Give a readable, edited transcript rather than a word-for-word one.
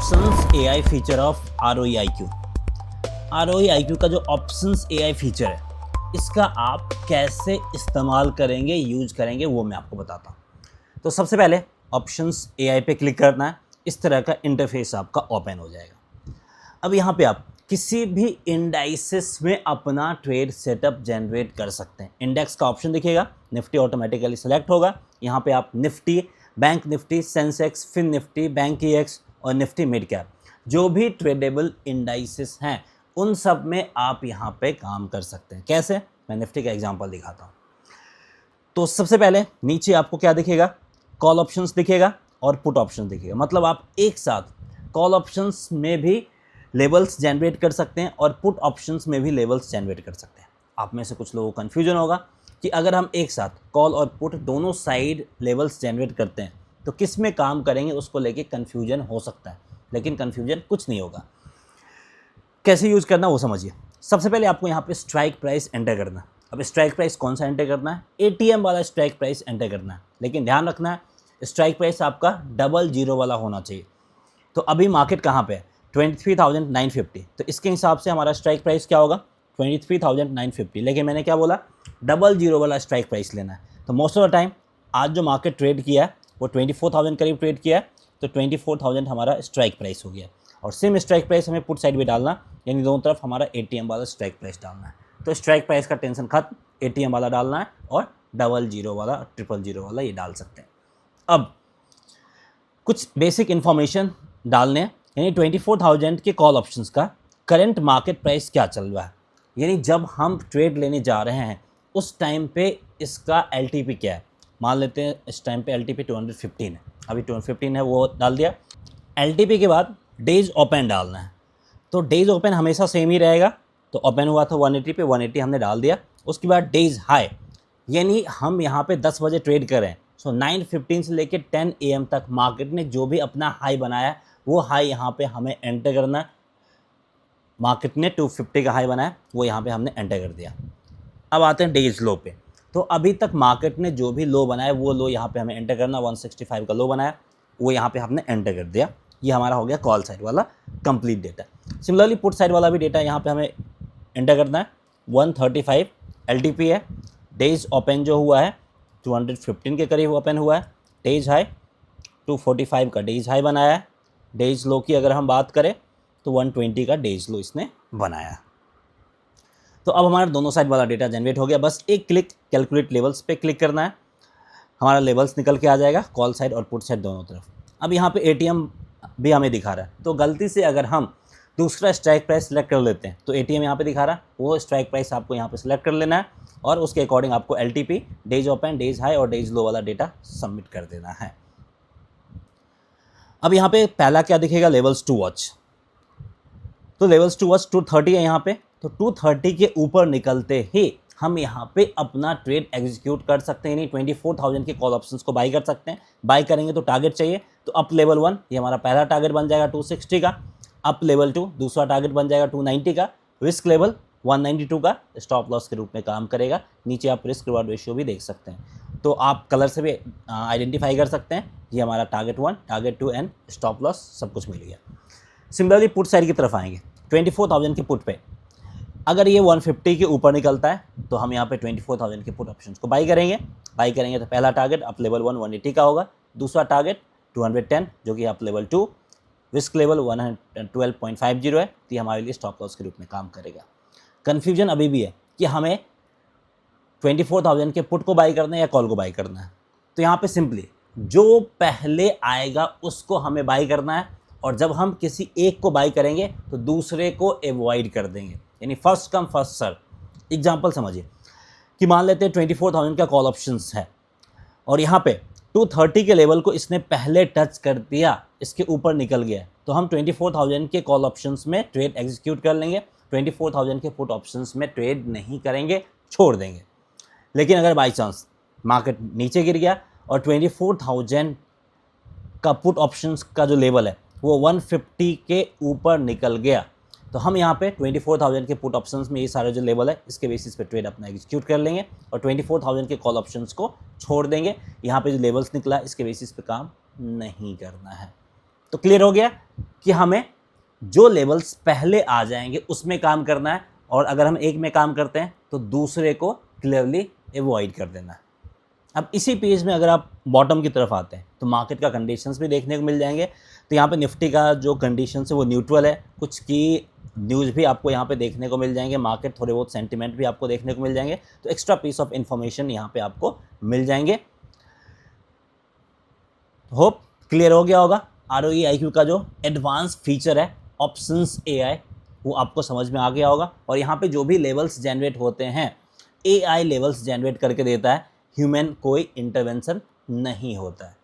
Options AI feature of ROE IQ. ROE IQ का जो options AI feature है, इसका आप कैसे इस्तेमाल करेंगे, यूज करेंगे, वो मैं आपको बताता हूँ। तो सबसे पहले ऑप्शंस एआई पे क्लिक करना है। इस तरह का इंटरफेस आपका ओपन हो जाएगा। अब यहाँ पे आप किसी भी इंडाइसिस में अपना ट्रेड सेटअप जनरेट कर सकते हैं। इंडेक्स का ऑप्शन दिखेगा, निफ्टी ऑटोमेटिकली सेलेक्ट होगा। यहाँ पे आप nifty, bank nifty, sensex, fin nifty, bankex और निफ्टी मिड कैप, जो भी ट्रेडेबल इंडाइसिस हैं, उन सब में आप यहाँ पे काम कर सकते हैं। कैसे? मैं निफ्टी का एग्जांपल दिखाता हूँ। तो सबसे पहले नीचे आपको क्या दिखेगा? कॉल ऑप्शंस दिखेगा और पुट ऑप्शन दिखेगा। मतलब आप एक साथ कॉल ऑप्शंस में भी लेवल्स जनरेट कर सकते हैं और पुट ऑप्शंस में भी लेवल्स जनरेट कर सकते हैं। आप में से कुछ लोगों को कन्फ्यूजन होगा कि अगर हम एक साथ कॉल और पुट दोनों साइड लेवल्स जनरेट करते हैं तो किस में काम करेंगे, उसको लेके कन्फ्यूजन हो सकता है। लेकिन कन्फ्यूजन कुछ नहीं होगा। कैसे यूज़ करना वो समझिए। सबसे पहले आपको यहाँ पे स्ट्राइक प्राइस एंटर करना है। अब स्ट्राइक प्राइस कौन सा एंटर करना है? एटीएम वाला स्ट्राइक प्राइस एंटर करना है। लेकिन ध्यान रखना है, स्ट्राइक प्राइस आपका 00 वाला होना चाहिए। तो अभी मार्केट कहाँ पे है? 23,950। तो इसके हिसाब से हमारा स्ट्राइक प्राइस क्या होगा? 23,950। लेकिन मैंने क्या बोला? 00 वाला स्ट्राइक प्राइस लेना है। तो मोस्ट ऑफ द टाइम आज जो मार्केट ट्रेड किया है वो 24,000 करीब ट्रेड किया है। तो 24,000 हमारा स्ट्राइक प्राइस हो गया। और सेम स्ट्राइक प्राइस हमें पुट साइड भी डालना, यानी दोनों तरफ हमारा एटीएम वाला स्ट्राइक प्राइस डालना है। तो स्ट्राइक प्राइस का टेंशन खत्म, एटीएम वाला डालना है और 00 वाला, 000 वाला ये डाल सकते हैं। अब कुछ बेसिक इन्फॉर्मेशन डालने हैं, यानी 24,000 के कॉल ऑप्शंस का करंट मार्केट प्राइस क्या चल रहा है, यानी जब हम ट्रेड लेने जा रहे हैं उस टाइम पे इसका एलटीपी क्या है। मान लेते हैं इस टाइम पे एलटीपी 215 है, अभी 215 है, वो डाल दिया। एलटीपी के बाद डेज ओपन डालना है। तो डेज ओपन हमेशा सेम ही रहेगा। तो ओपन हुआ था 180 पे, 180 हमने डाल दिया। उसके बाद डेज हाई, यानी हम यहाँ पे 10 बजे ट्रेड करें, सो 9:15 से लेकर 10 AM तक मार्केट ने जो भी अपना हाई बनाया वो हाई यहाँ पे हमें एंटर करना है। मार्केट ने 250 का हाई बनाया, वो यहाँ पे हमने एंटर कर दिया। अब आते हैं डेज लो पे। तो अभी तक मार्केट ने जो भी लो बनाया वो लो यहाँ पे हमें एंटर करना। 165 का लो बनाया, वो यहाँ पे हमने एंटर कर दिया। ये हमारा हो गया कॉल साइड वाला complete data. Similarly put side वाला भी डेटा यहाँ पे हमें एंटर करना है। 135 एलटीपी है। डेज ओपन जो हुआ है 215 के करीब ओपन हुआ है। डेज हाई 245 का डेज हाई बनाया है। डेज लो की अगर हम बात करें तो 120 का डेज लो इसने बनाया। तो अब हमारा दोनों साइड वाला डेटा जनरेट हो गया। बस एक क्लिक कैलकुलेट लेवल्स पे क्लिक करना है, हमारा लेवल्स निकल के आ जाएगा, कॉल साइड और पुट साइड दोनों तरफ। अब यहाँ पे एटीएम भी हमें दिखा रहा है। तो गलती से अगर हम दूसरा स्ट्राइक प्राइस सेलेक्ट कर लेते हैं तो एटीएम यहाँ पे दिखा रहा है, वो स्ट्राइक प्राइस आपको यहाँ पे सेलेक्ट कर लेना है और उसके अकॉर्डिंग आपको LTP, days open, days high और डेज लो वाला डेटा सबमिट कर देना है। अब यहाँ पे पहला क्या दिखेगा? Levels to watch. तो लेवल्स टू वॉच 230 है यहाँ पे। तो 230 के ऊपर निकलते ही हम यहाँ पे अपना ट्रेड एग्जीक्यूट कर सकते हैं, यानी 24,000 के कॉल ऑप्शंस को बाई कर सकते हैं। बाई करेंगे तो टारगेट चाहिए, तो अप लेवल 1 ये हमारा पहला टारगेट बन जाएगा 260 का। अप लेवल 2 दूसरा टारगेट बन जाएगा 290 का। रिस्क लेवल 192 का स्टॉप लॉस के रूप में काम करेगा। नीचे आप रिस्क रिवार्ड रेशियो भी देख सकते हैं, तो आप कलर से भी आइडेंटिफाई कर सकते हैं। ये हमारा target 1, target 2 and stop loss सब कुछ मिल गया। सिमिलरली पुट साइड की तरफ आएंगे। 24,000 के पुट पे अगर ये 150 के ऊपर निकलता है तो हम यहाँ पे 24,000 के पुट ऑप्शंस को बाई करेंगे। बाई करेंगे तो पहला टारगेट अप लेवल 1 180 का होगा। दूसरा टारगेट 210 जो कि अप लेवल 2। रिस्क लेवल 112.50 है, तो ये हमारे लिए स्टॉप लॉस के रूप में काम करेगा। कन्फ्यूजन अभी भी है कि हमें 24,000 के पुट को बाई करना है या कॉल को बाई करना है। तो यहाँ पे सिंपली जो पहले आएगा उसको हमें बाई करना है, और जब हम किसी एक को बाई करेंगे तो दूसरे को अवॉइड कर देंगे, यानी first come first serve. Example समझिए कि मान लेते हैं 24,000 का कॉल ऑप्शंस है और यहाँ पे 230 के लेवल को इसने पहले टच कर दिया, इसके ऊपर निकल गया, तो हम 24,000 के कॉल ऑप्शंस में ट्रेड एग्जीक्यूट कर लेंगे। 24,000 के पुट ऑप्शंस में ट्रेड नहीं करेंगे, छोड़ देंगे। लेकिन अगर बाई चांस मार्केट नीचे गिर गया और 24,000 का पुट ऑप्शंस का जो लेवल है वो 150 के ऊपर निकल गया, तो हम यहाँ पे 24,000 के पुट ऑप्शंस में ये सारे जो लेवल है इसके बेसिस पे ट्रेड अपना एग्जीक्यूट कर लेंगे और 24,000 के कॉल ऑप्शंस को छोड़ देंगे। यहाँ पे जो लेवल्स निकला इसके बेसिस पे काम नहीं करना है। तो क्लियर हो गया कि हमें जो लेवल्स पहले आ जाएंगे उसमें काम करना है, और अगर हम एक में काम करते हैं तो दूसरे को क्लियरली एवॉइड कर देना है। अब इसी पेज में अगर आप बॉटम की तरफ आते हैं तो मार्केट का कंडीशंस भी देखने को मिल जाएंगे। तो यहाँ पे निफ्टी का जो कंडीशंस है वो न्यूट्रल है, कुछ की न्यूज़ भी आपको यहाँ पे देखने को मिल जाएंगे, मार्केट थोड़े बहुत सेंटिमेंट भी आपको देखने को मिल जाएंगे, तो एक्स्ट्रा पीस ऑफ इन्फॉर्मेशन यहाँ पे आपको मिल जाएंगे। होप क्लियर हो गया होगा। ROE IQ का जो एडवांस फीचर है ऑप्शंस AI, वो आपको समझ में आ गया होगा। और यहाँ पे जो भी लेवल्स जनरेट होते हैं AI लेवल्स जनरेट करके देता है, ह्यूमन कोई इंटरवेंशन नहीं होता है।